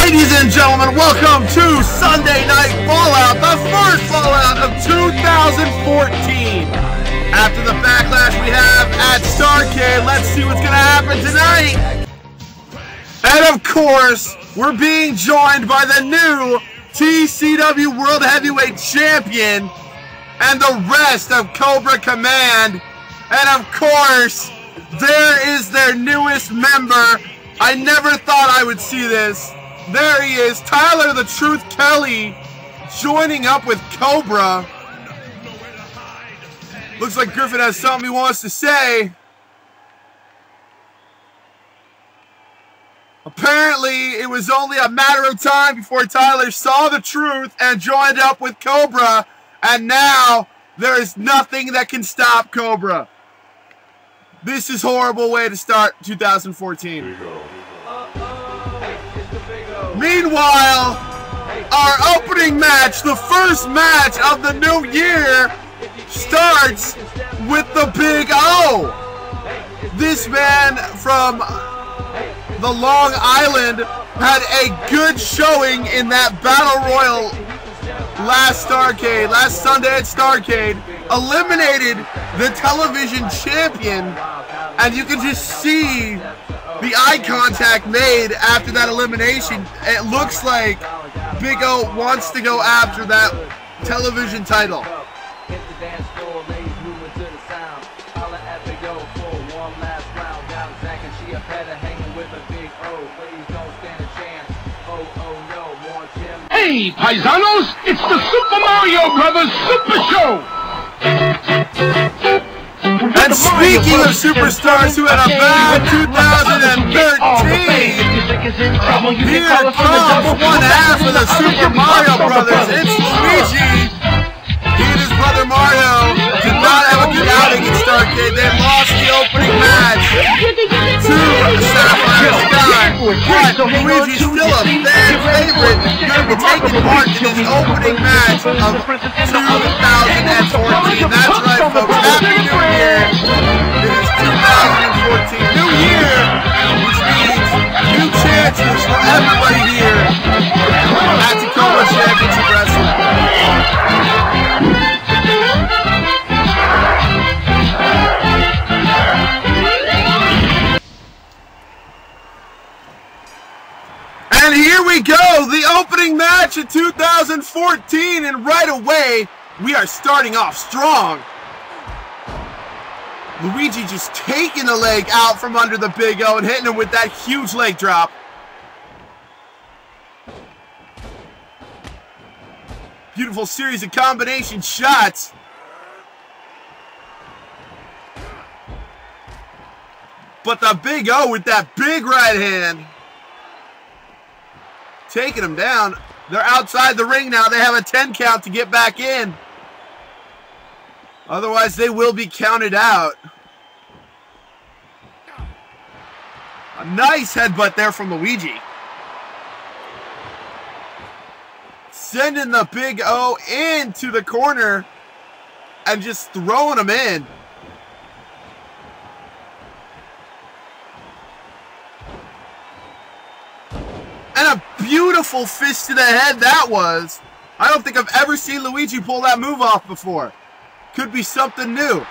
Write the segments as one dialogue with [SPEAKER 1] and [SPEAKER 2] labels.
[SPEAKER 1] Ladies and gentlemen, welcome to Sunday Night Fallout, the first Fallout of 2014. After the backlash we have at Starrcade, let's see what's going to happen tonight. And of course, we're being joined by the new T.C.W. World Heavyweight Champion and the rest of Cobra Command. And of course, there is their newest member. I never thought I would see this. There he is, Tyler the Truth Kelley, joining up with Cobra. Looks like Griffin has something he wants to say. Apparently, it was only a matter of time before Tyler saw the truth and joined up with Cobra. And now, there is nothing that can stop Cobra. This is a horrible way to start 2014. Meanwhile, our opening match, the first match of the new year, starts with the Big O. This man from the Long Island had a good showing in that Battle Royal last Sunday at Starrcade, eliminated the television champion, and you can just see the eye contact made after that elimination. It looks like Big O wants to go after that television title.
[SPEAKER 2] Hey, paisanos, it's the Super Mario Brothers Super Show!
[SPEAKER 1] And speaking of superstars who had a bad 2013, here comes one half of the Super Mario Brothers. It's Luigi. He and his brother Mario did not have a good outing at Starrcade. They lost the opening match to Sapphire Sky. But Luigi's still a fan favorite. He's going to be taking part in this opening match of 2014. That's right, folks. Happy New Year. It is 2014. New Year, which means new chances for everybody here at Tacoma Championship Wrestling. And here we go, the opening match of 2014, and right away, we are starting off strong. Luigi just taking the leg out from under the Big O and hitting him with that huge leg drop. Beautiful series of combination shots. But the Big O with that big right hand, taking him down. They're outside the ring now. They have a 10 count to get back in. Otherwise, they will be counted out. A nice headbutt there from Luigi. Sending the Big O into the corner and just throwing him in. And a beautiful fist to the head that was. I don't think I've ever seen Luigi pull that move off before. Could be something new.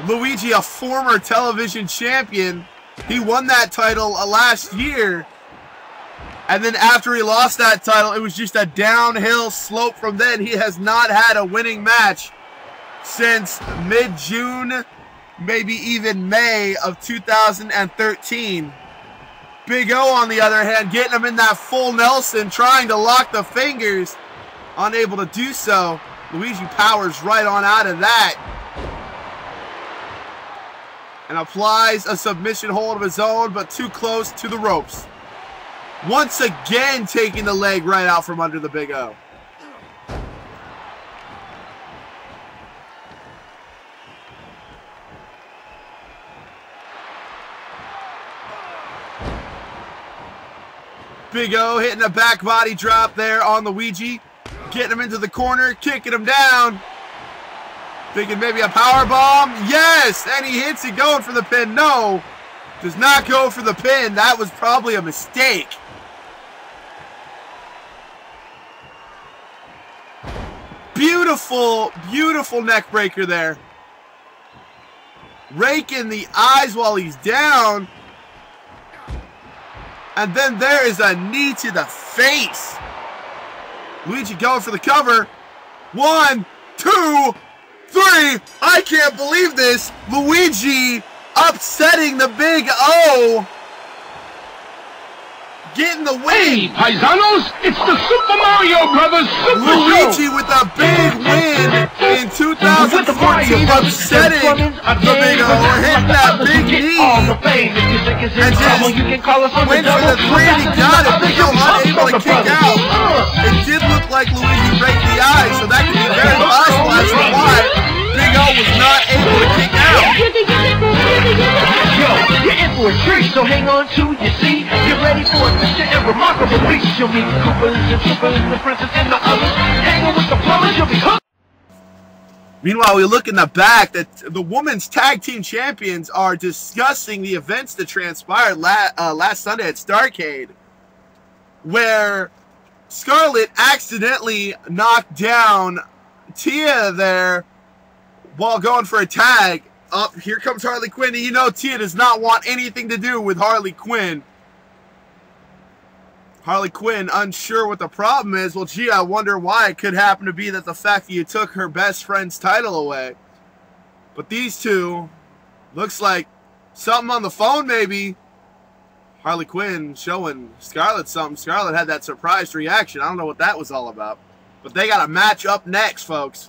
[SPEAKER 1] Luigi, a former television champion. He won that title last year. And then after he lost that title, it was just a downhill slope from then. He has not had a winning match since mid-June, maybe even May of 2013. Big O, on the other hand, getting him in that full Nelson, trying to lock the fingers. Unable to do so. Luigi powers right on out of that. And applies a submission hold of his own, but too close to the ropes. Once again, taking the leg right out from under the Big O. Big O hitting a back body drop there on Luigi. Getting him into the corner, kicking him down. Thinking maybe a power bomb. Yes! And he hits it, going for the pin. No. Does not go for the pin. That was probably a mistake. Beautiful, beautiful neck breaker there. Rake in the eyes while he's down. And then there is a knee to the face. Luigi going for the cover. 1, 2, 3. I can't believe this. Luigi upsetting the Big O. Getting the win.
[SPEAKER 2] Hey, paisanos, it's the Super Mario Brothers Super
[SPEAKER 1] Luigi
[SPEAKER 2] Show.
[SPEAKER 1] with a big win in 2014, upsetting the Big O, hitting that big knee, and just went for the 3 and he got it. Big O unable to kick out. It did look like Luigi raked the eye, so that could be very possible as to why Big O was not able to kick out.
[SPEAKER 3] Yo, you're in for a treat, so hang on to your seat. Get ready for a mission and remarkable feat. You'll meet Coopers and Troopers, the Princess and the others. Hang on with the plumbers, you'll be hooked.
[SPEAKER 1] Meanwhile, we look in the back that the women's tag team champions are discussing the events that transpired last Sunday at Starrcade, where Scarlett accidentally knocked down Tia there while going for a tag. Up here comes Harley Quinn, and you know Tia does not want anything to do with Harley Quinn. Harley Quinn unsure what the problem is. Well, gee, I wonder why. It could happen to be that the fact that you took her best friend's title away. But these two, looks like something on the phone maybe. Harley Quinn showing Scarlett something. Scarlett had that surprised reaction. I don't know what that was all about. But they got a match up next, folks.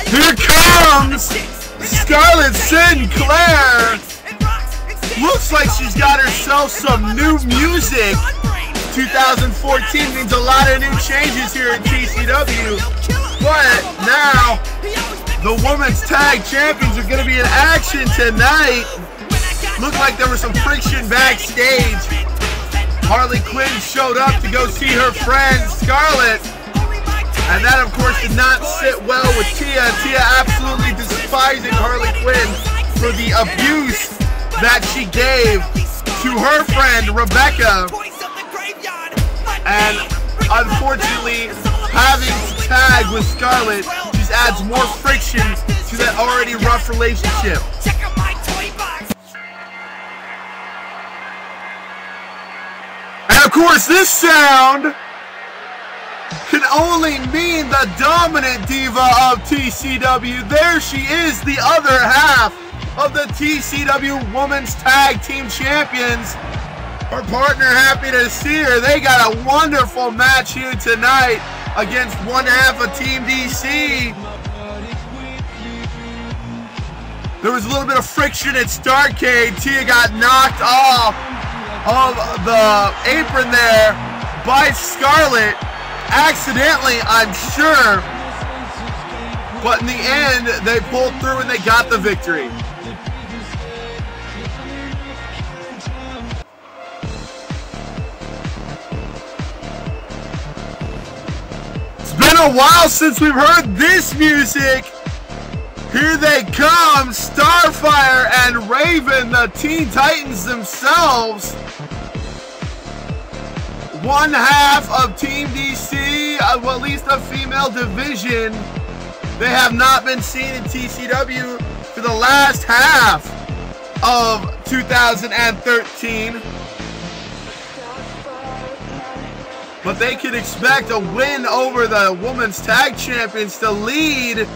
[SPEAKER 1] Here comes Scarlett Sinclair. Looks like she's got herself some new music. 2014 means a lot of new changes here at T.C.W. But now, the women's tag champions are going to be in action tonight. Looked like there was some friction backstage. Harley Quinn showed up to go see her friend Scarlett. And that, of course, did not sit well with Tia. Tia absolutely despising Harley Quinn for the abuse that she gave to her friend Rebecca. And unfortunately, having to tag with Scarlett just adds more friction to that already rough relationship. And of course, this sound can only mean the dominant diva of T.C.W. There she is, the other half of the T.C.W. Women's Tag Team Champions. Her partner, happy to see her. They got a wonderful match here tonight against one half of Team DC. There was a little bit of friction at Starrcade. Tia got knocked off of the apron there by Scarlett. Accidentally, I'm sure. But in the end, they pulled through and they got the victory. It's been a while since we've heard this music. Here they come, Starfire and Raven, the Teen Titans themselves. One half of Team DC, well, at least a female division. They have not been seen in TCW for the last half of 2013. But they can expect a win over the Women's Tag Champions to lead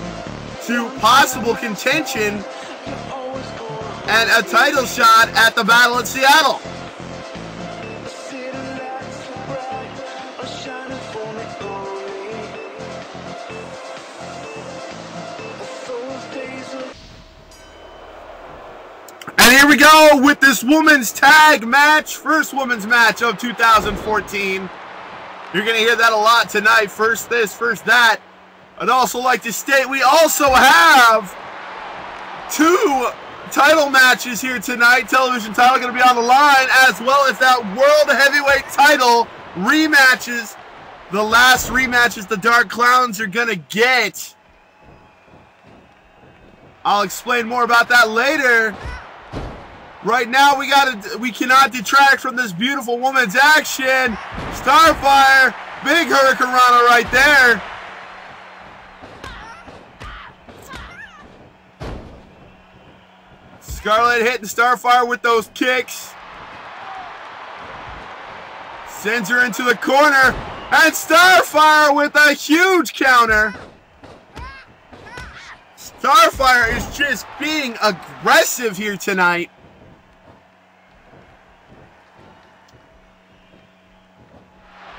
[SPEAKER 1] to possible contention and a title shot at the Battle in Seattle. And here we go with this women's tag match, first women's match of 2014. You're going to hear that a lot tonight. First this, first that. I'd also like to state we also have 2 title matches here tonight. Television title going to be on the line, as well as that World Heavyweight title rematches. The last rematches the Dark Clowns are going to get. I'll explain more about that later. Right now, we cannot detract from this beautiful woman's action. Starfire, big Hurricanrana right there. Scarlett hitting Starfire with those kicks. Sends her into the corner. And Starfire with a huge counter. Starfire is just being aggressive here tonight.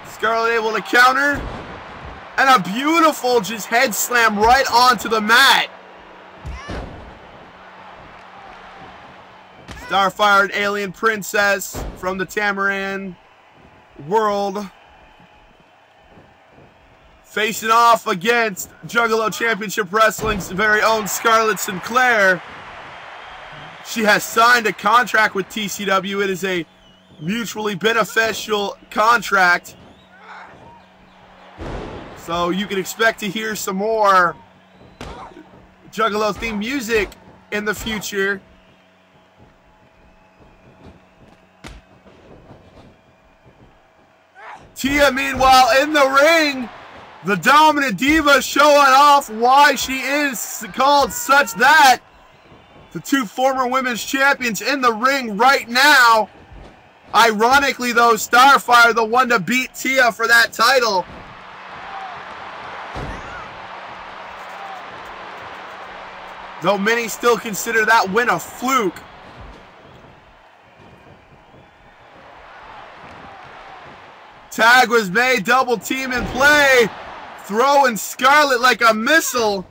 [SPEAKER 1] Scarlett able to counter. And a beautiful just head slam right onto the mat. Starfire, an alien princess from the Tamaran world. Facing off against Juggalo Championship Wrestling's very own Scarlett Sinclair. She has signed a contract with T.C.W. It is a mutually beneficial contract. So you can expect to hear some more Juggalo themed music in the future. Tia, meanwhile, in the ring. The dominant diva showing off why she is called such that. The 2 former women's champions in the ring right now. Ironically, though, Starfire, the one to beat Tia for that title. Though many still consider that win a fluke. Tag was made, double team in play. Throwing Scarlett like a missile.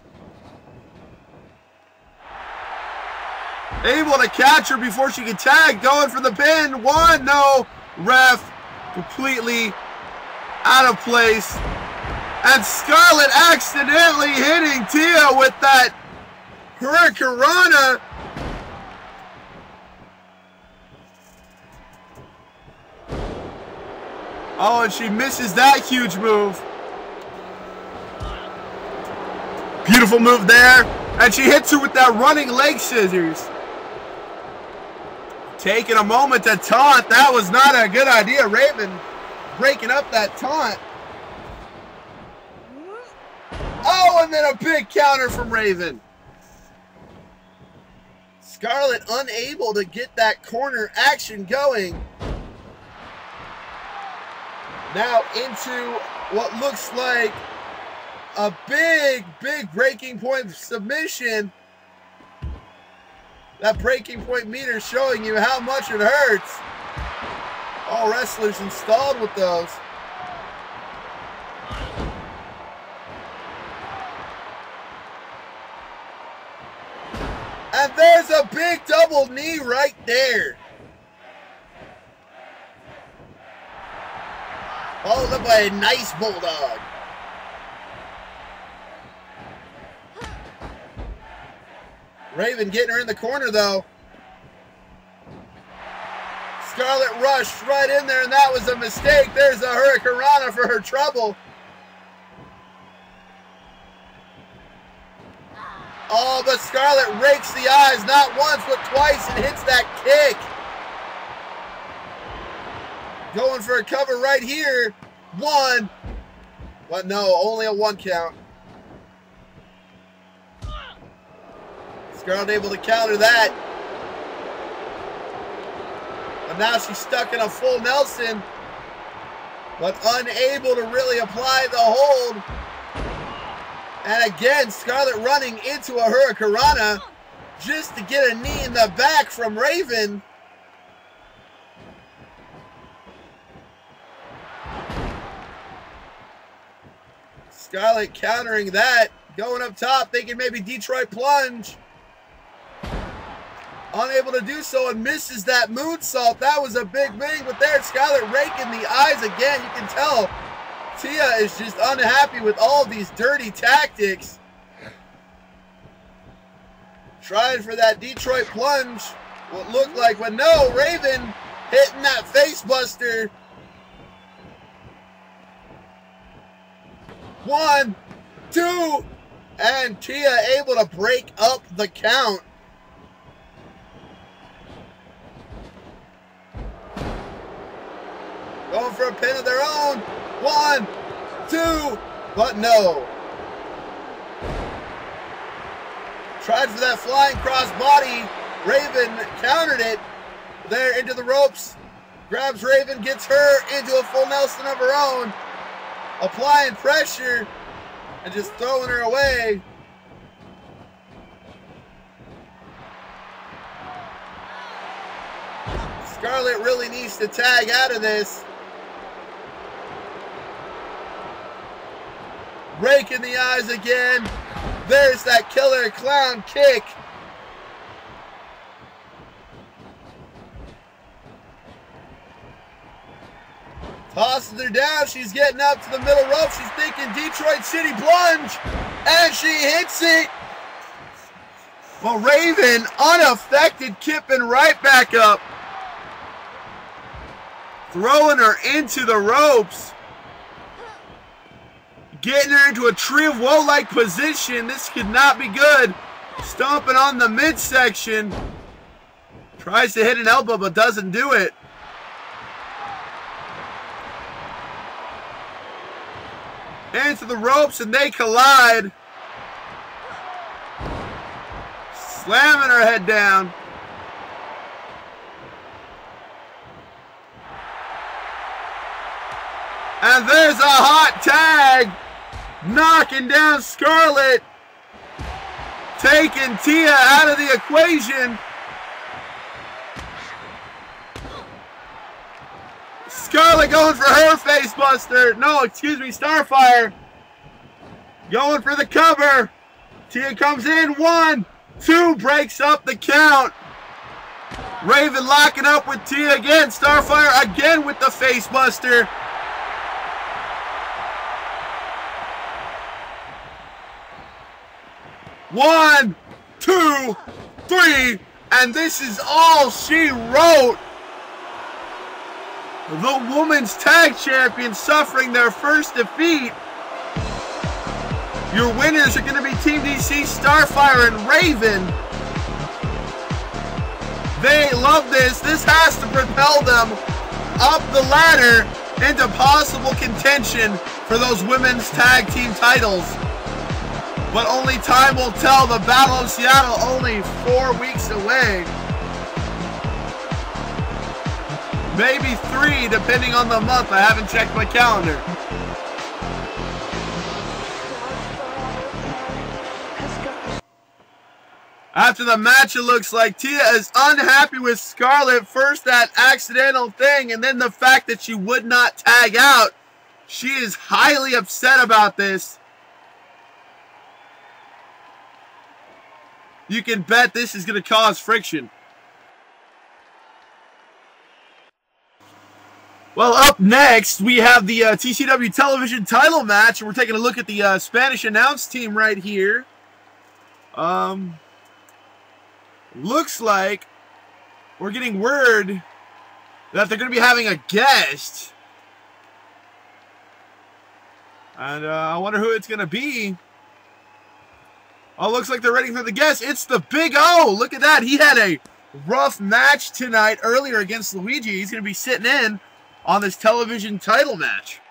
[SPEAKER 1] Able to catch her before she can tag. Going for the pin. 1, no. Ref completely out of place. And Scarlett accidentally hitting Tia with that Hurricanrana. Oh, and she misses that huge move. Beautiful move there. And she hits her with that running leg scissors. Taking a moment to taunt. That was not a good idea. Raven breaking up that taunt. Oh, and then a big counter from Raven. Scarlett unable to get that corner action going. Now into what looks like a big breaking point submission. That breaking point meter showing you how much it hurts. All wrestlers installed with those. And there's a big double knee right there. Followed up by a nice bulldog. Raven getting her in the corner though. Scarlett rushed right in there and that was a mistake. There's a Hurricanrana for her trouble. Oh, but Scarlett rakes the eyes not once but twice and hits that kick. Going for a cover right here. 1. But no, only a 1 count. Scarlett able to counter that. But now she's stuck in a full Nelson. But unable to really apply the hold. And again, Scarlett running into a Hurricanrana just to get a knee in the back from Raven. Scarlett countering that. Going up top, thinking maybe Detroit plunge. Unable to do so and misses that moonsault. That was a big thing, but there's Scarlett raking the eyes again. You can tell Tia is just unhappy with all these dirty tactics. Trying for that Detroit plunge. What looked like, but no, Raven hitting that face buster. 1, 2, and Tia able to break up the count. Going for a pin of their own. 1, 2, but no. Tried for that flying crossbody. Raven countered it. There into the ropes. Grabs Raven, gets her into a full Nelson of her own. Applying pressure and just throwing her away. Scarlett really needs to tag out of this. Rake in the eyes again. There's that killer clown kick. Tosses her down. She's getting up to the middle rope. She's thinking Detroit City plunge. And she hits it. Well, Raven, unaffected, kipping right back up. Throwing her into the ropes. Getting her into a Tree of Woe-like position. This could not be good. Stomping on the midsection. Tries to hit an elbow, but doesn't do it. Into the ropes, and they collide. Slamming her head down. And there's a hot tag. Knocking down Scarlett. Taking Tia out of the equation. Scarlett going for her face buster. No, excuse me, Starfire. Going for the cover. Tia comes in. 1, 2, breaks up the count. Raven locking up with Tia again. Starfire again with the face buster. One, 2, 3, and this is all she wrote. The Women's Tag Champions suffering their first defeat. Your winners are going to be Team DC, Starfire, and Raven. They love this. This has to propel them up the ladder into possible contention for those women's tag team titles. But only time will tell. The Battle of Seattle only 4 weeks away. Maybe 3, depending on the month. I haven't checked my calendar. After the match, it looks like Tia is unhappy with Scarlett. First, that accidental thing, and then the fact that she would not tag out. She is highly upset about this. You can bet this is going to cause friction. Well, up next, we have the T.C.W. television title match. And we're taking a look at the Spanish announce team right here. Looks like we're getting word that they're going to be having a guest. And I wonder who it's going to be. Oh, looks like they're ready for the guest. It's the Big O. Look at that. He had a rough match tonight earlier against Luigi. He's going to be sitting in on this television title match.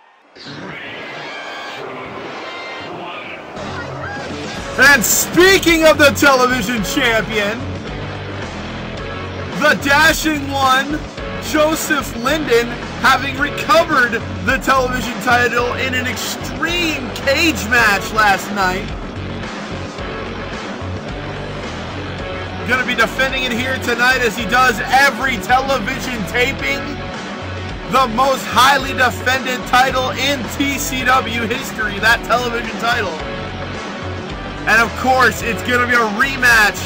[SPEAKER 1] And speaking of the television champion, the dashing one, Joseph Linden, having recovered the television title in an extreme cage match last night. Going to be defending it here tonight as he does every television taping. The most highly defended title in T.C.W. history, that television title. And of course, it's going to be a rematch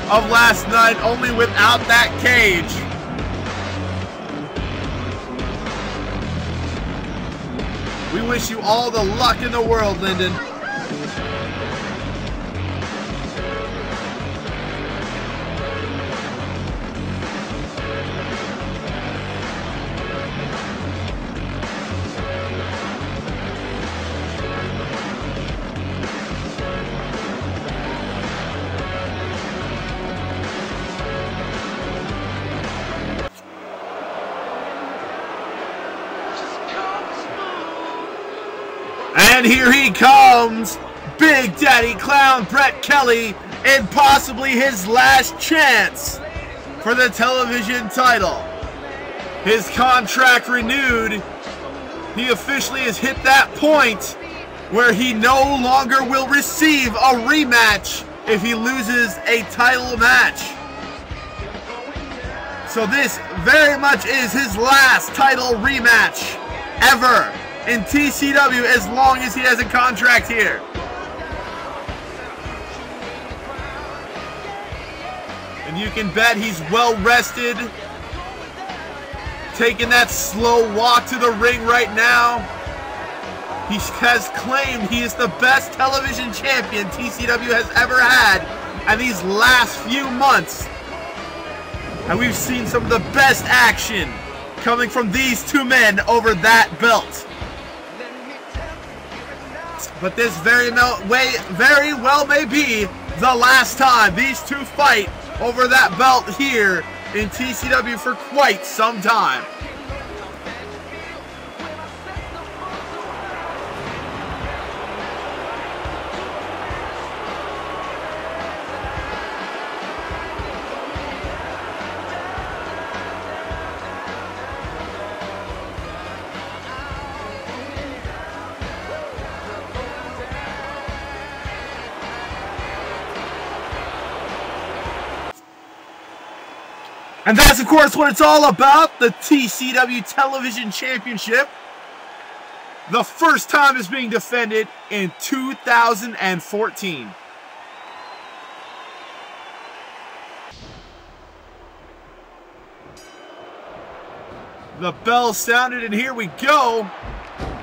[SPEAKER 1] of last night, only without that cage. We wish you all the luck in the world, Lyndon. And here he comes, Big Daddy Clown Brett Kelley, and possibly his last chance for the television title. His contract renewed. He officially has hit that point where he no longer will receive a rematch if he loses a title match. So this very much is his last title rematch ever in T.C.W. as long as he has a contract here. And you can bet he's well rested, taking that slow walk to the ring right now. He has claimed he is the best television champion T.C.W. has ever had in these last few months. And we've seen some of the best action coming from these two men over that belt. But this very well may be the last time these two fight over that belt here in T.C.W. for quite some time. And that's, of course, what it's all about, the T.C.W. Television Championship. The first time it's being defended in 2014. The bell sounded, and here we go.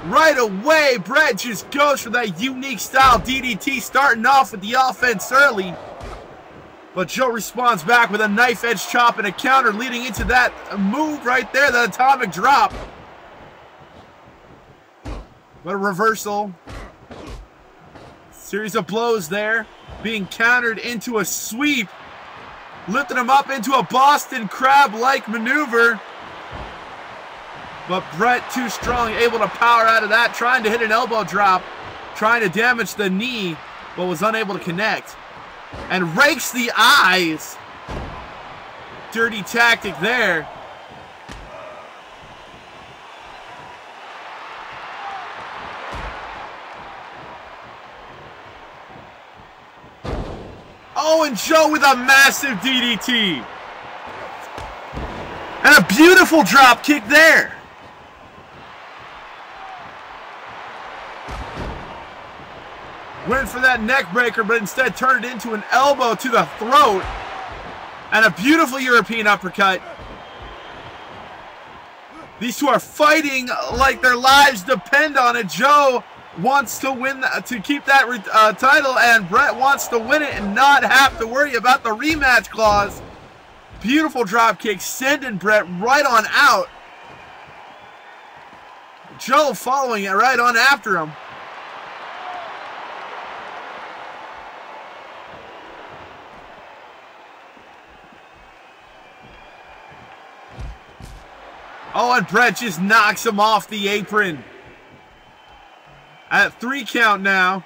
[SPEAKER 1] Right away, Brett just goes for that unique style DDT, starting off with the offense early. But Joe responds back with a knife edge chop and a counter, leading into that move right there, the atomic drop. But a reversal. Series of blows there, being countered into a sweep, lifting him up into a Boston Crab-like maneuver. But Brett, too strong, able to power out of that, trying to hit an elbow drop, trying to damage the knee, but was unable to connect. And rakes the eyes. Dirty tactic there. Oh, and Joe with a massive DDT. And a beautiful drop kick there. Went for that neck breaker, but instead turned it into an elbow to the throat. And a beautiful European uppercut. These two are fighting like their lives depend on it. Joe wants to win, to keep that title, and Brett wants to win it and not have to worry about the rematch clause. Beautiful drop kick, sending Brett right on out. Joe following it right on after him. Oh, and Brett just knocks him off the apron. At 3 count now.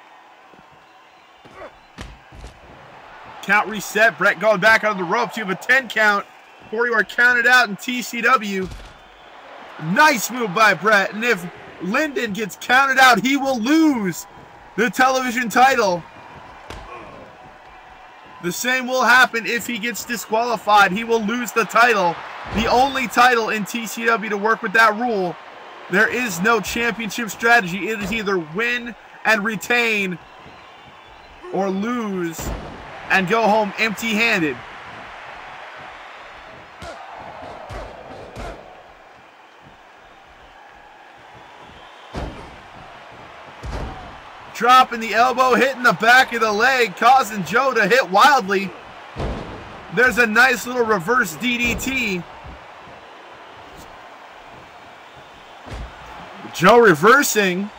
[SPEAKER 1] Count reset. Brett going back on the ropes. You have a 10 count before you are counted out in T.C.W. Nice move by Brett. And if Lyndon gets counted out, he will lose the television title. The same will happen if he gets disqualified. He will lose the title. The only title in T.C.W. to work with that rule. There is no championship strategy. It is either win and retain or lose and go home empty-handed. Dropping the elbow, hitting the back of the leg, causing Joe to hit wildly. There's a nice little reverse DDT. Joe reversing.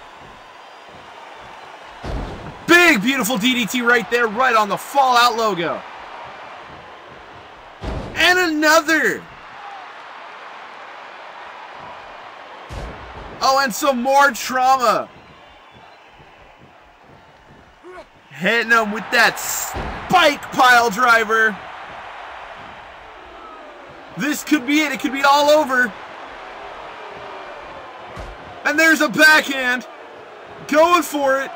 [SPEAKER 1] Big, beautiful DDT right there, right on the Fallout logo. And another. Oh, and some more trauma. Hitting him with that spike pile driver. This could be it. It could be all over. And there's a backhand. Going for it.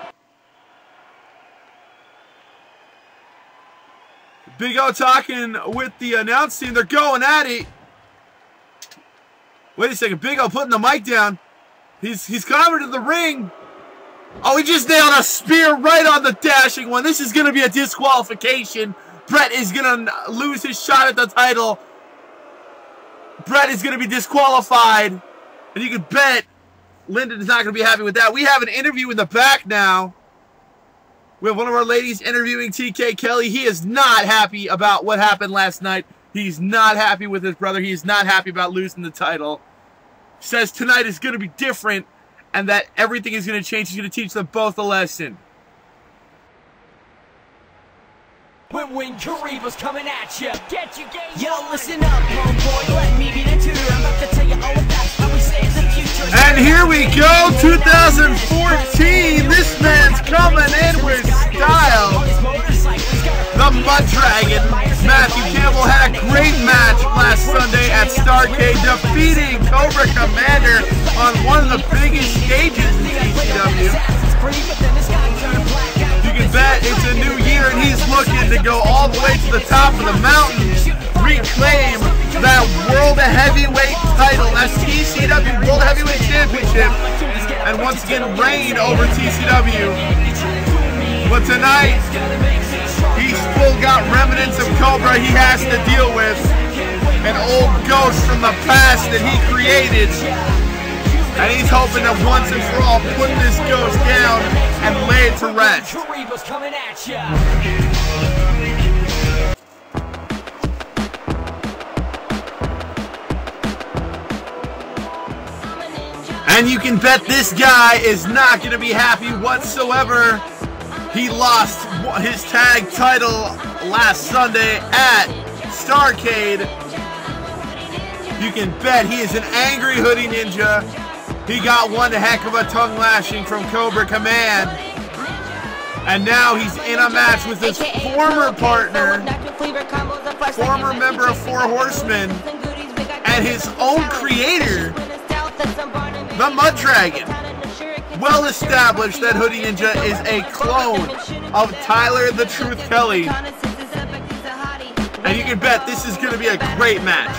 [SPEAKER 1] Big O talking with the announce team. They're going at it. Wait a second. Big O putting the mic down. He's covered in the ring. Oh, he just nailed a spear right on the dashing one. This is going to be a disqualification. Brett is going to lose his shot at the title. Brett is going to be disqualified. And you can bet Lyndon is not going to be happy with that. We have an interview in the back now. We have one of our ladies interviewing TK Kelley. He is not happy about what happened last night. He's not happy with his brother. He's not happy about losing the title. Says tonight is going to be different and that everything is going to change. He's going to teach them both a lesson.
[SPEAKER 4] When Kariba's coming at you, get you game. Yo, listen up, homeboy. Let me get into it. I'm about to tell you all about how we say the future.
[SPEAKER 1] And here we go, 2014. This man's coming in with style. The Mud Dragon, Matthew Campbell, had a great match last Sunday at Starrcade, defeating Cobra Commander on one of the biggest stages in T.C.W. You can bet it's a new year and he's looking to go all the way to the top of the mountain, reclaim that World Heavyweight title, that's T.C.W. World Heavyweight Championship, and once again reign over T.C.W. But tonight, he's still got remnants of Cobra he has to deal with, an old ghost from the past that he created, and he's hoping to once and for all put this ghost down and lay it to rest. And you can bet this guy is not going to be happy whatsoever. He lost his tag title last Sunday at Starrcade. You can bet he is an angry Hoodie Ninja. He got one heck of a tongue lashing from Cobra Command. And now he's in a match with his former partner, former member of Four Horsemen, and his own creator, the Mud Dragon. Well established that Hoodie Ninja is a clone of Tyler the Truth Kelley. And you can bet this is going to be a great match.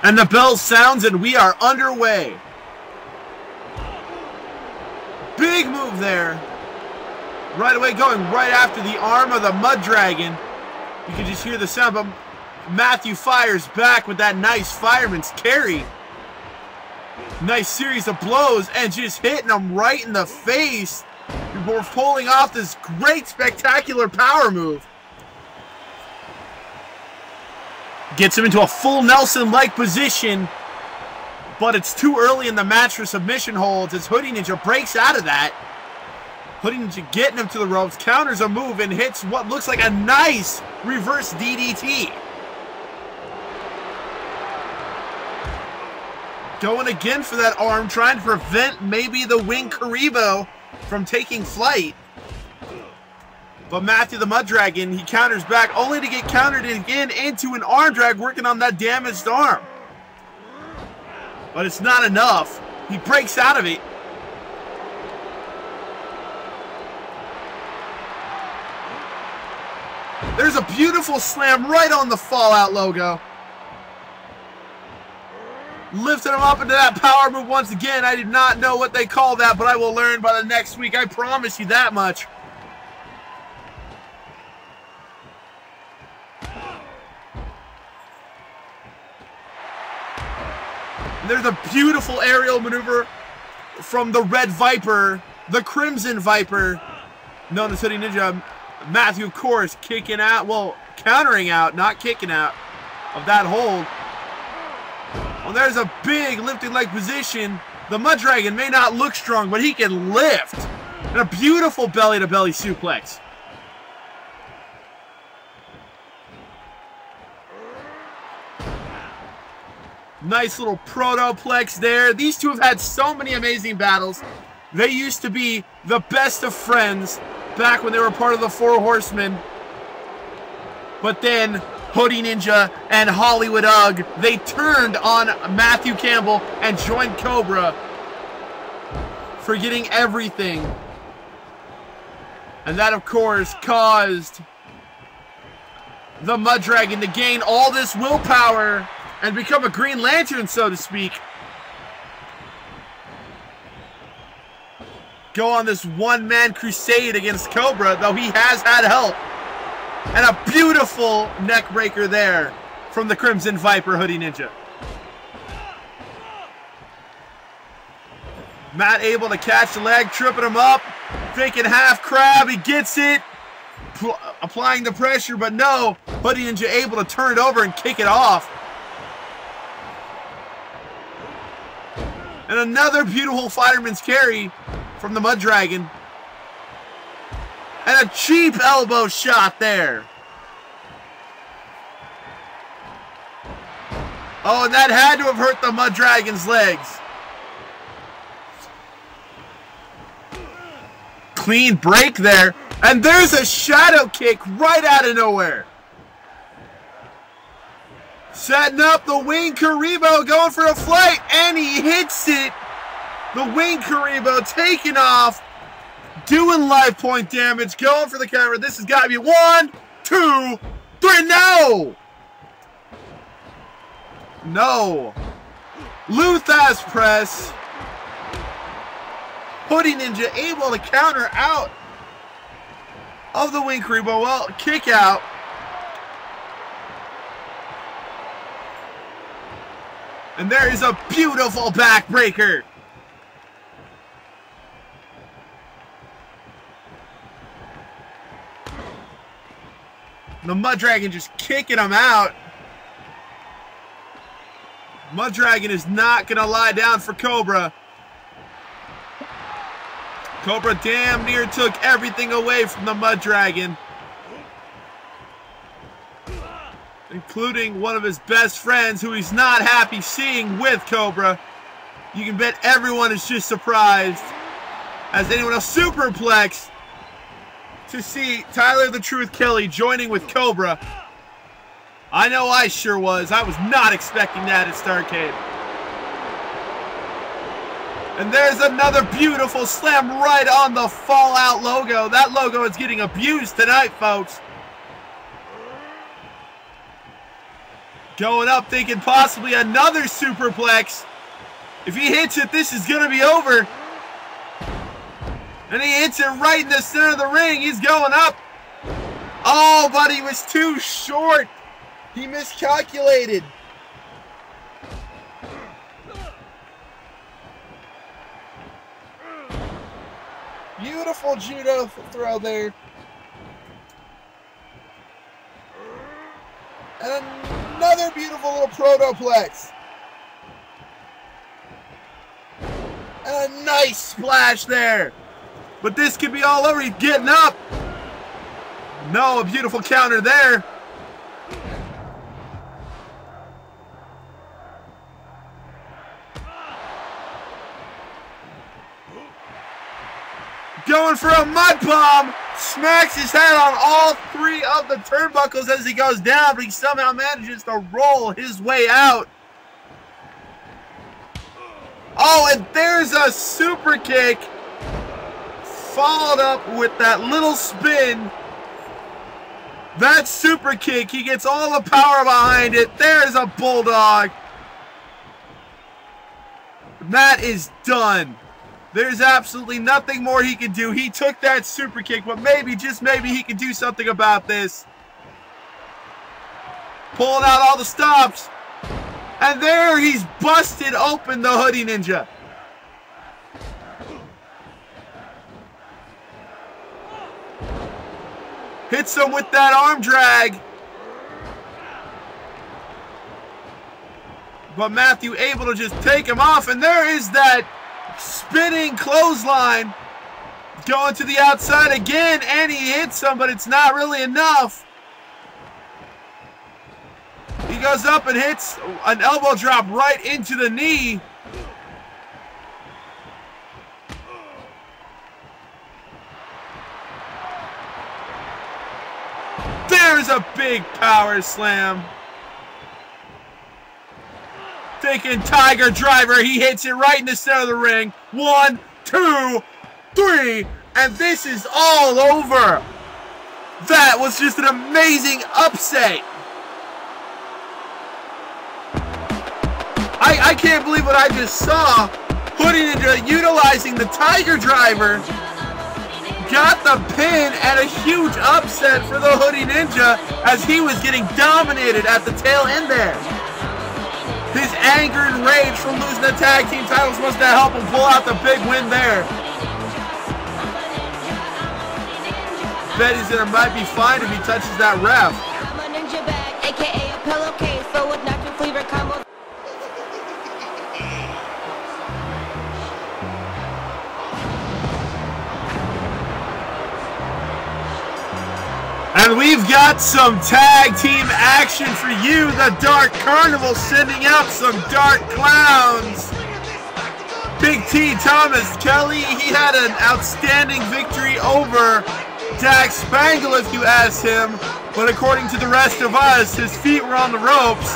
[SPEAKER 1] And the bell sounds and we are underway. Big move there. Right away, going right after the arm of the Mud Dragon. You can just hear the sound, but Matthew fires back with that nice fireman's carry. Nice series of blows and just hitting him right in the face before pulling off this great, spectacular power move. Gets him into a full Nelson-like position, but it's too early in the match for submission holds as Hoodie Ninja breaks out of that. Hoodie Ninja getting him to the ropes, counters a move, and hits what looks like a nice reverse DDT. Going again for that arm, trying to prevent maybe the wing Karibo from taking flight. But Matthew the Mud Dragon, he counters back only to get countered again into an arm drag, working on that damaged arm. But it's not enough. He breaks out of it. There's a beautiful slam right on the Fallout logo. Lifted him up into that power move once again. I did not know what they call that, but I will learn by the next week. I promise you that much. And there's a beautiful aerial maneuver from the Red Viper, the Crimson Viper, known as Hoodie Ninja. Matthew, of course, kicking out, well, countering out, not kicking out of that hold. Well, there's a big lifting leg position. The Mud Dragon may not look strong, but he can lift. And a beautiful belly-to-belly suplex. Nice little protoplex there. These two have had so many amazing battles. They used to be the best of friends back when they were part of the Four Horsemen. But then Hoodie Ninja and Hollywood Ugg, they turned on Matthew Campbell and joined Cobra, forgetting everything. And that, of course, caused the Mud Dragon to gain all this willpower and become a Green Lantern, so to speak. Go on this one-man crusade against Cobra, though he has had help. And a beautiful neck breaker there from the Crimson Viper Hoodie Ninja. Matt able to catch the leg, tripping him up. Faking half crab, he gets it. Applying the pressure, but no. Hoodie Ninja able to turn it over and kick it off. And another beautiful fireman's carry from the Mud Dragon. And a cheap elbow shot there. Oh, and that had to have hurt the Mud Dragon's legs. Clean break there. And there's a shadow kick right out of nowhere. Setting up the Wing Karibo, going for a flight, and he hits it. The Wing Karibo taking off, doing life point damage, going for the counter. This has got to be 1, 2, 3. No! No. Luthas press. Hoodie Ninja able to counter out of the Wing Karibo. Well, kick out. And there is a beautiful backbreaker. The Mud Dragon just kicking him out. Mud Dragon is not going to lie down for Cobra. Cobra damn near took everything away from the Mud Dragon, including one of his best friends who he's not happy seeing with Cobra. You can bet everyone is just surprised, as anyone else superplex, to see Tyler the Truth Kelley joining with Cobra. I know I sure was. I was not expecting that at Starrcade. And there's another beautiful slam right on the Fallout logo. That logo is getting abused tonight, folks. Going up, thinking possibly another superplex. If he hits it, this is going to be over. And he hits it right in the center of the ring. He's going up. Oh, but he was too short. He miscalculated. Beautiful judo throw there. And another beautiful little protoplex. And a nice splash there. But this could be all over. He's getting up. No, a beautiful counter there. Going for a mud bomb. Smacks his head on all 3 of the turnbuckles as he goes down, but he somehow manages to roll his way out. Oh, and there's a super kick, followed up with that little spin. That super kick, he gets all the power behind it. There's a bulldog. That is done. There's absolutely nothing more he can do. He took that super kick, but maybe, just maybe, he can do something about this. Pulling out all the stops. And there he's busted open the Hoodie Ninja. Hits him with that arm drag. But Matthew able to just take him off. And there is that spinning clothesline. Going to the outside again. And he hits him, but it's not really enough. He goes up and hits an elbow drop right into the knee. There's a big power slam. Taking Tiger Driver. He hits it right in the center of the ring. 1, 2, 3. And this is all over. That was just an amazing upset. I can't believe what I just saw. Hoodie Ninja utilizing the Tiger Driver. Got the pin and a huge upset for the Hoodie Ninja as he was getting dominated at the tail end there. His anger and rage from losing the tag team titles must have helped him pull out the big win there. Bet he's gonna might be fine if he touches that ref.
[SPEAKER 5] I'm a ninja bag, aka a pillowcase, so with natural flavor combos.
[SPEAKER 1] And we've got some tag team action for you. The Dark Carnival sending out some dark clowns. Big T, Thomas, Kelley, he had an outstanding victory over Dax Spangle if you ask him. But according to the rest of us, his feet were on the ropes.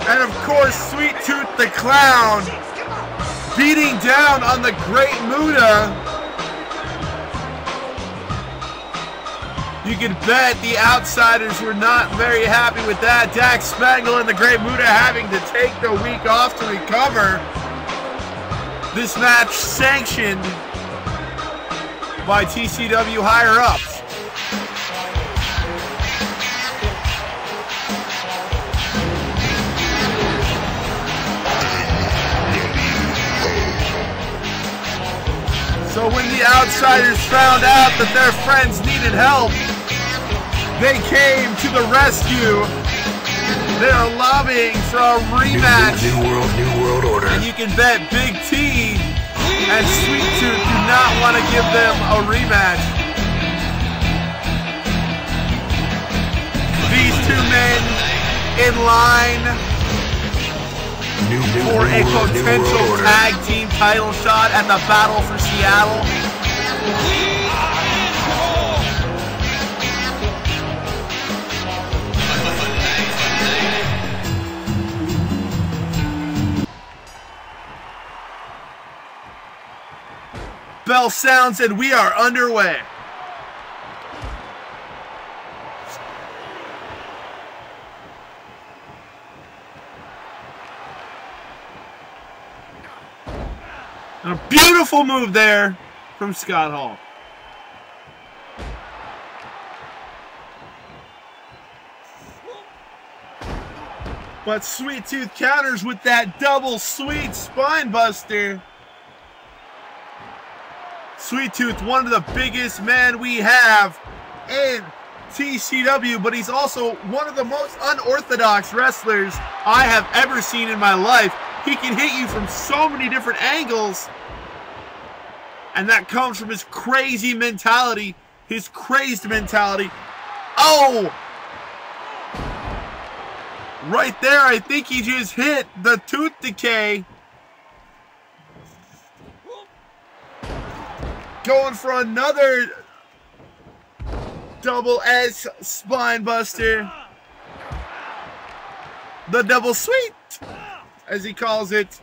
[SPEAKER 1] And of course, Sweet Tooth the Clown beating down on the Great Muta. You can bet the outsiders were not very happy with that. Dax Spangle and the Great Muta having to take the week off to recover. This match sanctioned by T.C.W. higher-ups. So when the outsiders found out that their friends needed help, they came to the rescue. They are lobbying for a rematch.
[SPEAKER 6] New world order.
[SPEAKER 1] And you can bet Big T and Sweet Tooth do not want to give them a rematch. These two men in line for a potential tag team title shot at the Battle for Seattle. Bell sounds and we are underway. And a beautiful move there from Scott Hall. But Sweet Tooth counters with that double sweet spine buster. Sweet Tooth, one of the biggest men we have in T.C.W., but he's also one of the most unorthodox wrestlers I have ever seen in my life. He can hit you from so many different angles, and that comes from his crazy mentality, his crazed mentality. Oh! Right there, I think he just hit the tooth decay. Going for another double S spine buster. The double sweet, as he calls it.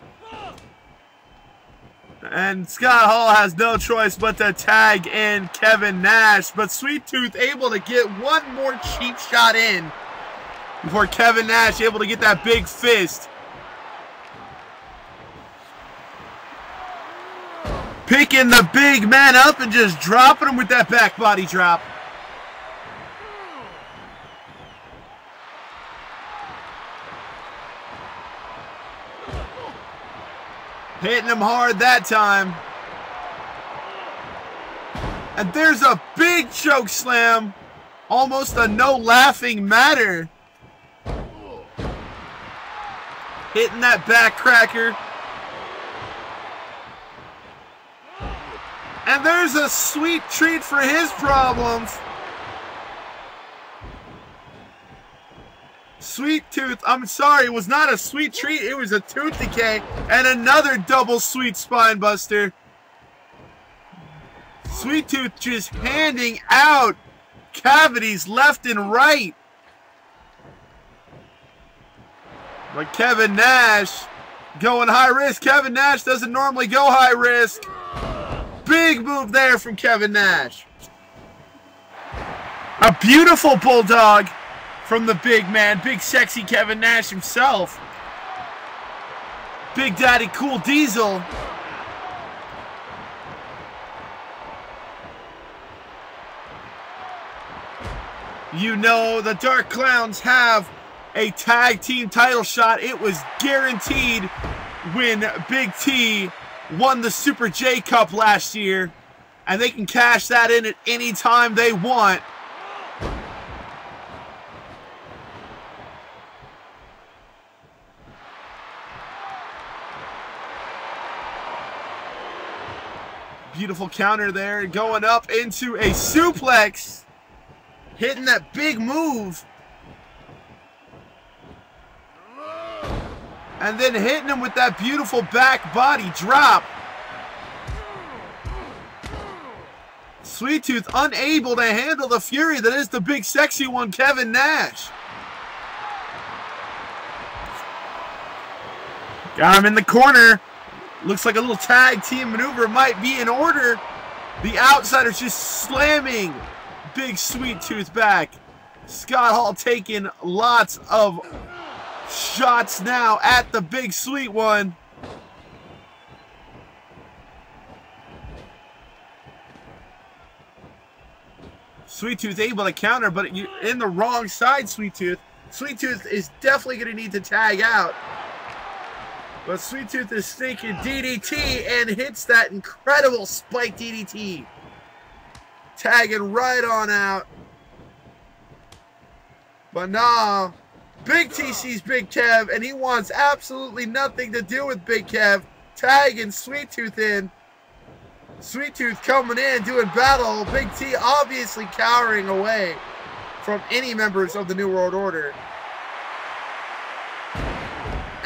[SPEAKER 1] And Scott Hall has no choice but to tag in Kevin Nash. But Sweet Tooth able to get one more cheap shot in before Kevin Nash able to get that big fist. Picking the big man up and just dropping him with that back body drop. Hitting him hard that time. And there's a big choke slam. Almost a no laughing matter. Hitting that back cracker. And there's a sweet treat for his problems. Sweet tooth, I'm sorry, it was not a sweet treat, it was a tooth decay. And another double sweet spine buster. Sweet tooth just handing out cavities left and right. But Kevin Nash going high risk. Kevin Nash doesn't normally go high risk. Big move there from Kevin Nash. A beautiful bulldog from the big man, big sexy Kevin Nash himself. Big Daddy Cool Diesel. You know the Dark Clowns have a tag team title shot. It was guaranteed when Big T won the Super J Cup last year. And they can cash that in at any time they want. Beautiful counter there. Going up into a suplex. Hitting that big move. And then hitting him with that beautiful back body drop. Sweet Tooth unable to handle the fury that is the big sexy one, Kevin Nash. Got him in the corner. Looks like a little tag team maneuver might be in order. The Outsiders just slamming Big Sweet Tooth back. Scott Hall taking lots of shots now at the big sweet one. Sweet Tooth able to counter, but you're in the wrong side, Sweet Tooth. Sweet Tooth is definitely going to need to tag out. But Sweet Tooth is thinking DDT and hits that incredible spike DDT. Tagging right on out. But nah, Big T sees Big Kev and he wants absolutely nothing to do with Big Kev. Tagging Sweet Tooth in. Sweet Tooth coming in, doing battle. Big T obviously cowering away from any members of the New World Order.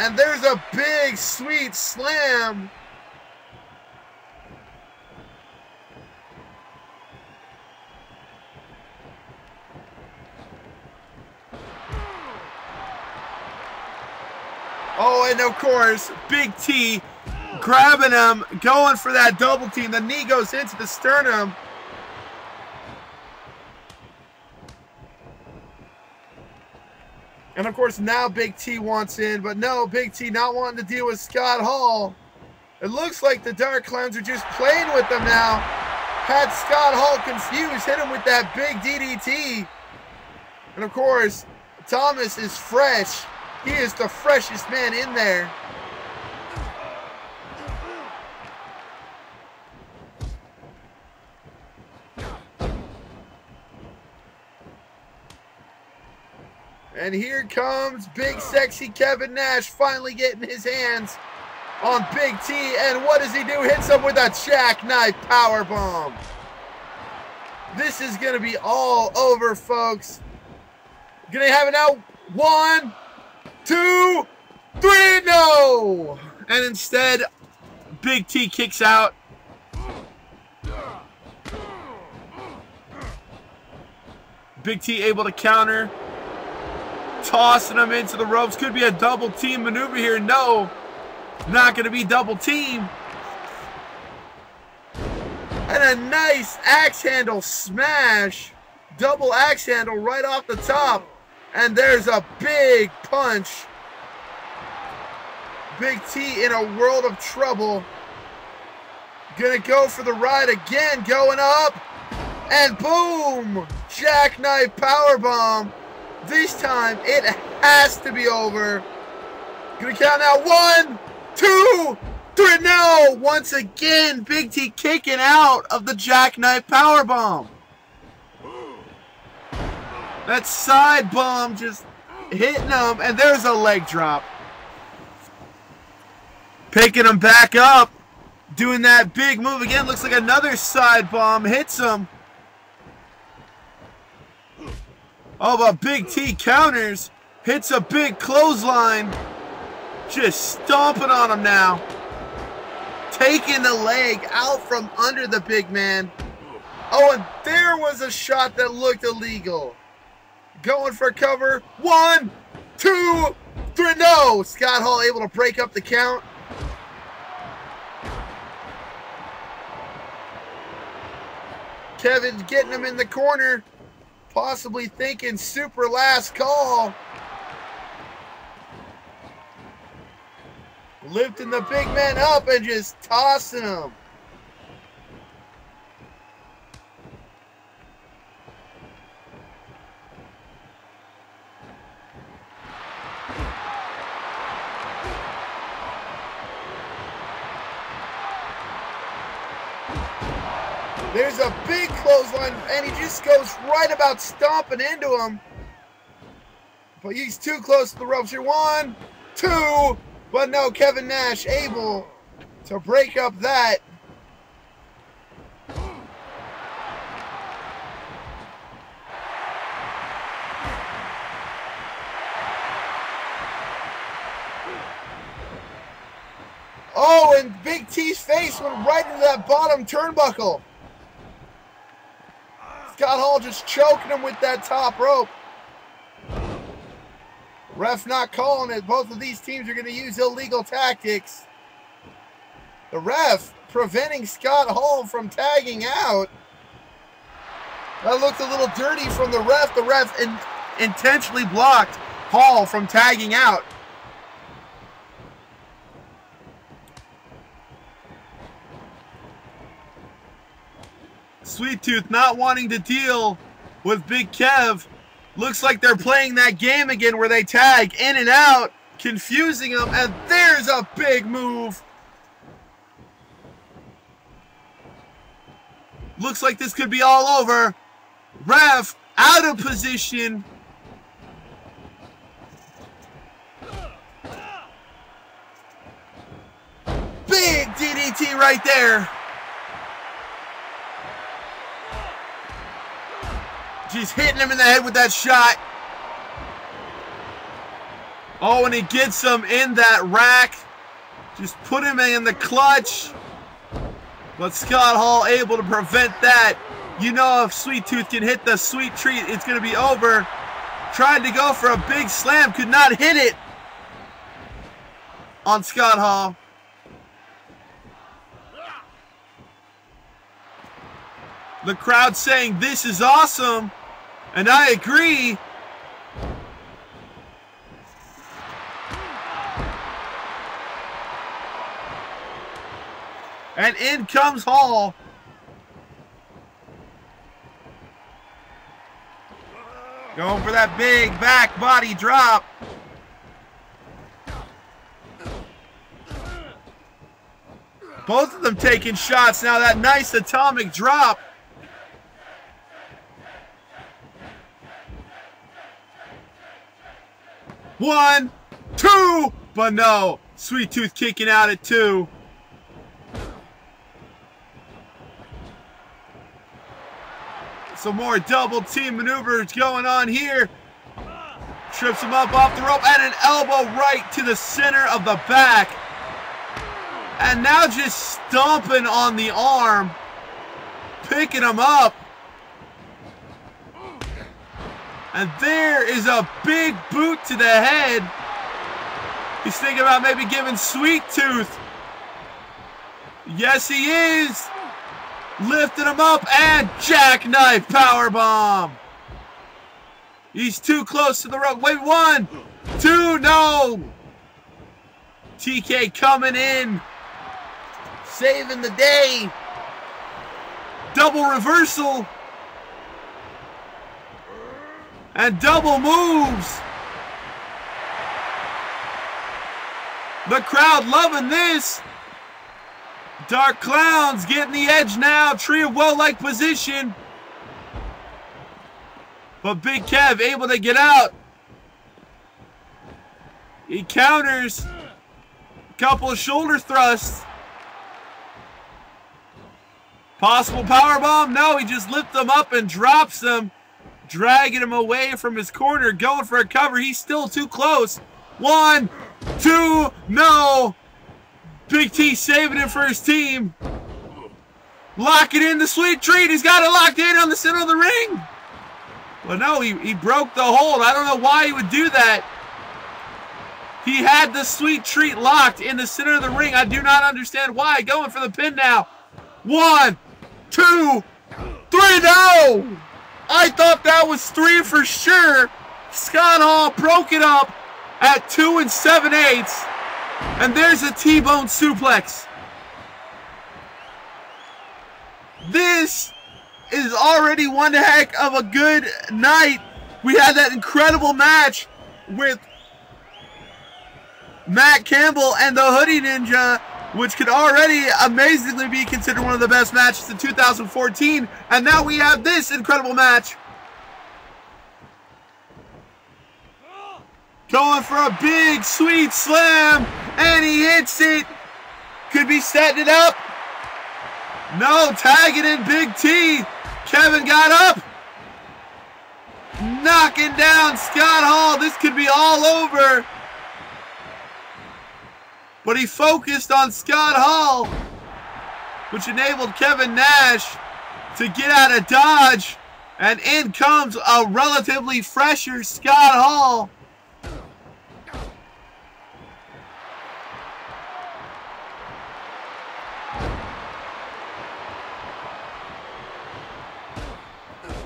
[SPEAKER 1] And there's a big sweet slam. Oh, and of course, Big T grabbing him, going for that double team. The knee goes into the sternum. And of course, now Big T wants in, but no, Big T not wanting to deal with Scott Hall. It looks like the Dark Clowns are just playing with them now. Had Scott Hall confused, hit him with that big DDT. And of course, Thomas is fresh. He is the freshest man in there. And here comes big sexy Kevin Nash finally getting his hands on Big T. And what does he do? Hits him with a jackknife powerbomb. This is going to be all over, folks. Going to have it now. 1, 2, 3, no! And instead, Big T kicks out. Big T able to counter. Tossing him into the ropes. Could be a double team maneuver here. No, not going to be double team. And a nice axe handle smash. Double axe handle right off the top. And there's a big punch. Big T in a world of trouble. Gonna go for the ride again. Going up. And boom. Jackknife powerbomb. This time, it has to be over. Gonna count now. 1, 2, 3-0. Once again, Big T kicking out of the jackknife powerbomb. That side bomb just hitting him, and there's a leg drop. Picking him back up, doing that big move again. Looks like another side bomb hits him. Oh, but Big T counters, hits a big clothesline. Just stomping on him now. Taking the leg out from under the big man. Oh, and there was a shot that looked illegal. Going for cover. 1, 2, 3. No! Scott Hall able to break up the count. Kevin getting him in the corner. Possibly thinking super last call. Lifting the big man up and just tossing him. There's a big clothesline, and he just goes right about stomping into him. But he's too close to the ropes here. 1, 2, but no, Kevin Nash able to break up that. Oh, and Big T's face went right into that bottom turnbuckle. Scott Hall just choking him with that top rope. Ref not calling it. Both of these teams are going to use illegal tactics. The ref preventing Scott Hall from tagging out. That looked a little dirty from the ref. The ref intentionally blocked Hall from tagging out. Sweet Tooth not wanting to deal with Big Kev. Looks like they're playing that game again where they tag in and out, confusing them, and there's a big move. Looks like this could be all over. Ref out of position. Big DDT right there. Just hitting him in the head with that shot. Oh, and he gets him in that rack. Just put him in the clutch. But Scott Hall able to prevent that. You know, if Sweet Tooth can hit the sweet treat, it's going to be over. Tried to go for a big slam. Could not hit it on Scott Hall. The crowd saying this is awesome. And I agree. And in comes Hall. Going for that big back body drop. Both of them taking shots now. That nice atomic drop. One, two, but no. Sweet Tooth kicking out at 2. Some more double team maneuvers going on here. Trips him up off the rope and an elbow right to the center of the back. And now just stomping on the arm. Picking him up. And there is a big boot to the head. He's thinking about maybe giving Sweet Tooth. Yes, he is. Lifting him up and jackknife powerbomb. He's too close to the rope. Wait, 1, 2, no. TK coming in. Saving the day. Double reversal. And double moves. The crowd loving this. Dark Clowns getting the edge now. Tree of Woe-like position. But Big Kev able to get out. He counters. A couple of shoulder thrusts. Possible powerbomb? No, he just lifts them up and drops them. Dragging him away from his corner. Going for a cover. He's still too close. 1, 2, no. Big T saving it for his team. Locking in the sweet treat. He's got it locked in on the center of the ring. Well, no, he broke the hold. I don't know why he would do that. He had the sweet treat locked in the center of the ring. I do not understand why. Going for the pin now. 1, 2, 3, no! I thought that was 3 for sure. Scott Hall broke it up at 2 7/8. And there's a T-bone suplex. This is already one heck of a good night. We had that incredible match with Matt Campbell and the Hoodie Ninja, which could already amazingly be considered one of the best matches in 2014. And now we have this incredible match. Going for a big, sweet slam. And he hits it. Could be setting it up. No, tagging in Big T. Kevin got up. Knocking down Scott Hall. This could be all over. But he focused on Scott Hall, which enabled Kevin Nash to get out of dodge. And in comes a relatively fresher Scott Hall.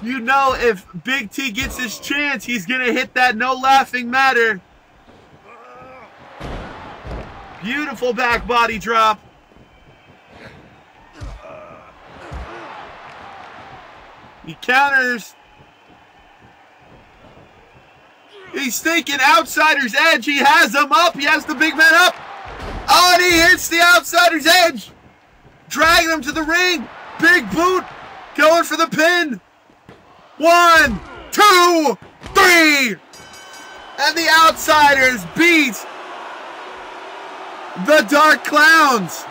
[SPEAKER 1] You know, if Big T gets his chance, he's going to hit that no laughing matter. Beautiful back body drop. He counters. He's thinking outsider's edge. He has him up. He has the big man up. Oh, and he hits the outsider's edge. Dragging him to the ring. Big boot. Going for the pin. 1, 2, 3. And the outsiders beat the Dark Clowns.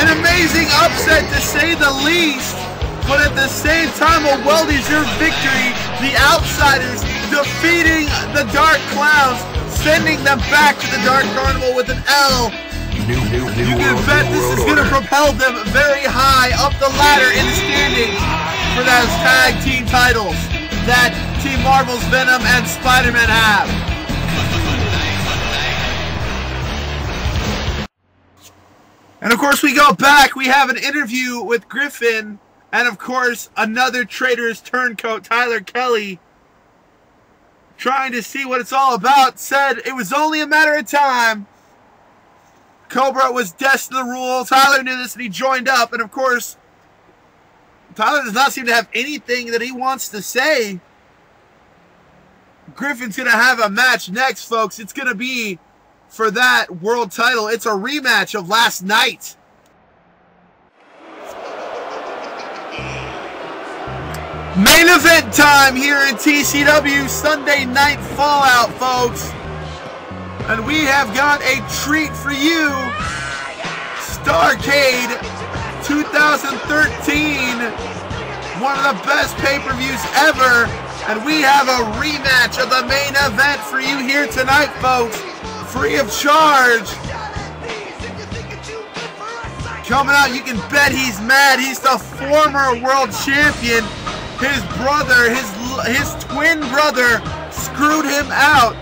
[SPEAKER 1] An amazing upset to say the least, but at the same time a well-deserved victory. The outsiders defeating the Dark Clowns, sending them back to the Dark Carnival with an L. You can bet this is going to propel them very high up the ladder in the standings for those tag team titles that Team Marvel's Venom and Spider-Man have. And of course we go back, we have an interview with Griffin, and of course another traitor's turncoat, Tyler Kelley, trying to see what it's all about. Said it was only a matter of time. Cobra was destined to rule. Tyler knew this and he joined up. And of course, Tyler does not seem to have anything that he wants to say. Griffin's going to have a match next, folks. It's going to be for that world title. It's a rematch of last night. Main event time here in TCW. Sunday Night Fallout, folks. And we have got a treat for you. Starrcade 2013. One of the best pay-per-views ever. And we have a rematch of the main event for you here tonight, folks. Free of charge. Coming out, you can bet he's mad. He's the former world champion. His brother, his twin brother, screwed him out.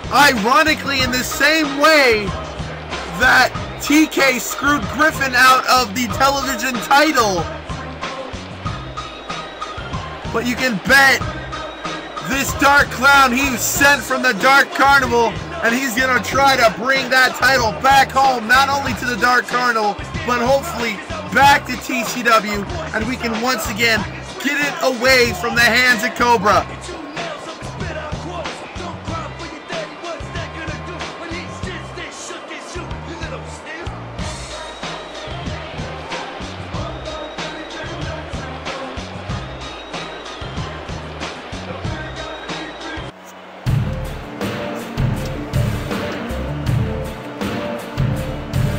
[SPEAKER 1] Ironically, in the same way that TK screwed Griffin out of the television title. But you can bet this Dark Clown, he was sent from the Dark Carnival, and he's going to try to bring that title back home, not only to the Dark Carnival, but hopefully back to TCW, and we can once again get it away from the hands of Cobra.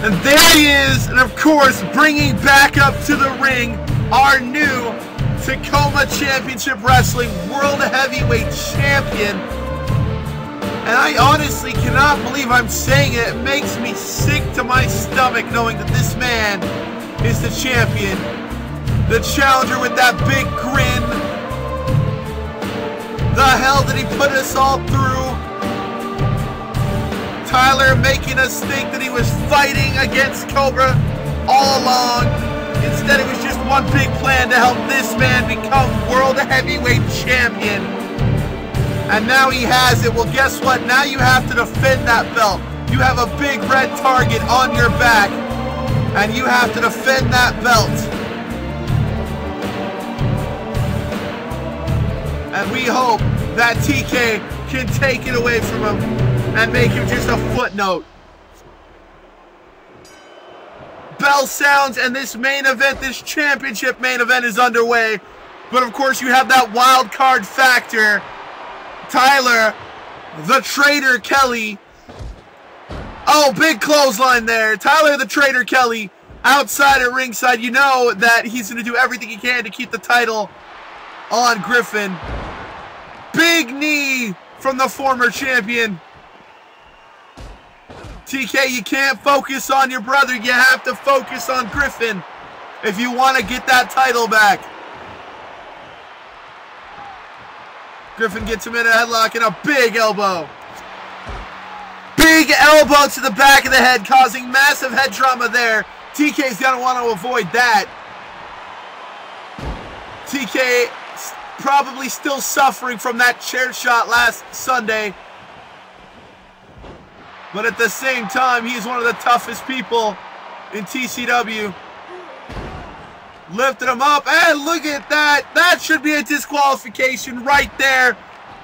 [SPEAKER 1] And there he is, and of course, bringing back up to the ring our new Tacoma Championship Wrestling World Heavyweight Champion. And I honestly cannot believe I'm saying it. It makes me sick to my stomach knowing that this man is the champion. The challenger with that big grin. The hell did he put us all through? Tyler making us think that he was fighting against Cobra all along. Instead, it was just one big plan to help this man become World Heavyweight Champion. And now he has it. Well, guess what? Now you have to defend that belt. You have a big red target on your back, and you have to defend that belt. And we hope that TK can take it away from him and make him just a footnote. Bell sounds, and this main event, this championship main event is underway. But of course you have that wild card factor. Tyler, the traitor Kelley. Oh, big clothesline there. Tyler, the traitor Kelley, outside at ringside. You know that he's going to do everything he can to keep the title on Griffin. Big knee from the former champion. TK, you can't focus on your brother. You have to focus on Griffin if you want to get that title back. Griffin gets him in a headlock and a big elbow. Big elbow to the back of the head, causing massive head trauma there. TK's going to want to avoid that. TK probably still suffering from that chair shot last Sunday. But at the same time, he's one of the toughest people in T.C.W. Lifted him up, and look at that. That should be a disqualification right there.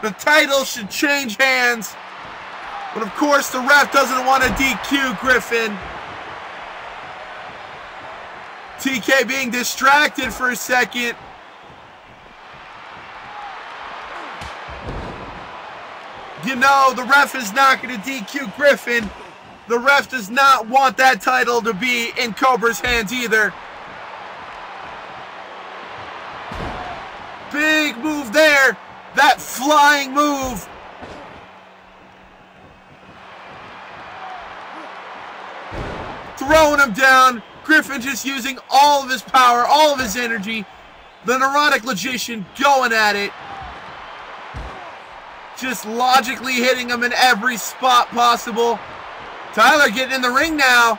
[SPEAKER 1] The title should change hands. But of course, the ref doesn't want to DQ Griffin. TK being distracted for a second. You know, the ref is not going to DQ Griffin. The ref does not want that title to be in Cobra's hands either. Big move there. That flying move. Throwing him down. Griffin just using all of his power, all of his energy. The neurotic logician going at it. Just logically hitting him in every spot possible. Tyler getting in the ring now.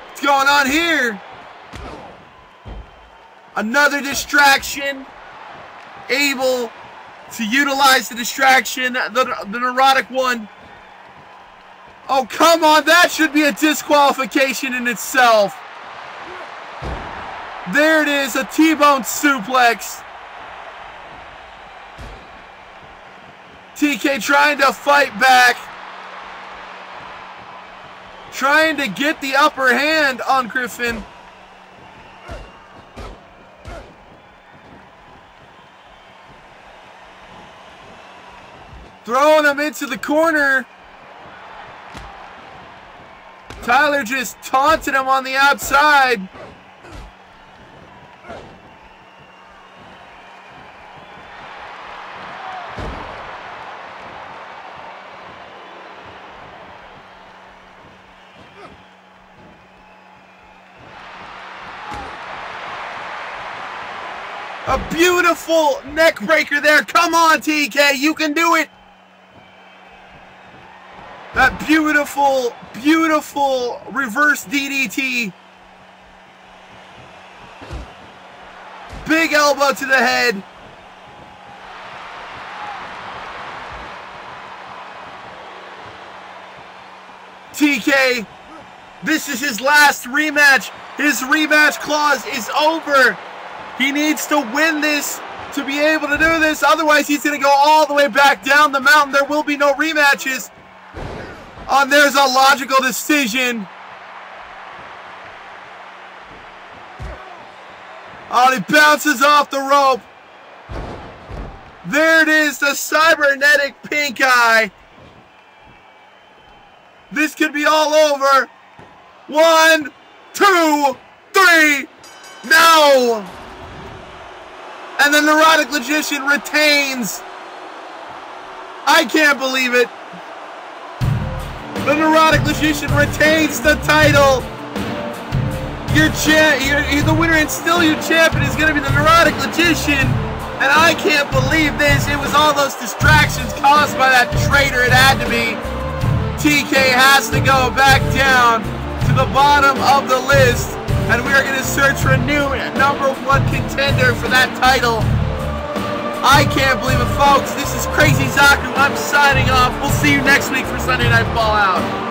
[SPEAKER 1] What's going on here? Another distraction. Able to utilize the distraction, the neurotic one. Oh, come on. That should be a disqualification in itself. There it is, a T-bone suplex. TK trying to fight back. Trying to get the upper hand on Griffin. Throwing him into the corner. Tyler just taunted him on the outside. A beautiful neck breaker there. Come on, TK, you can do it. That beautiful, beautiful reverse DDT. Big elbow to the head. TK, this is his last rematch. His rematch clause is over. He needs to win this to be able to do this. Otherwise, he's going to go all the way back down the mountain. There will be no rematches. There's a logical decision. Oh, he bounces off the rope. There it is, the cybernetic pink eye. This could be all over. 1, 2, 3. No! And the Neurotic Logician retains. I can't believe it. The Neurotic Logician retains the title. You're the winner and still your champion is going to be the Neurotic Logician. And I can't believe this. It was all those distractions caused by that traitor. It had to be. TK has to go back down to the bottom of the list. And we are going to search for a new #1 contender for that title. I can't believe it, folks. This is Crazy Zaku. I'm signing off. We'll see you next week for Sunday Night Fallout.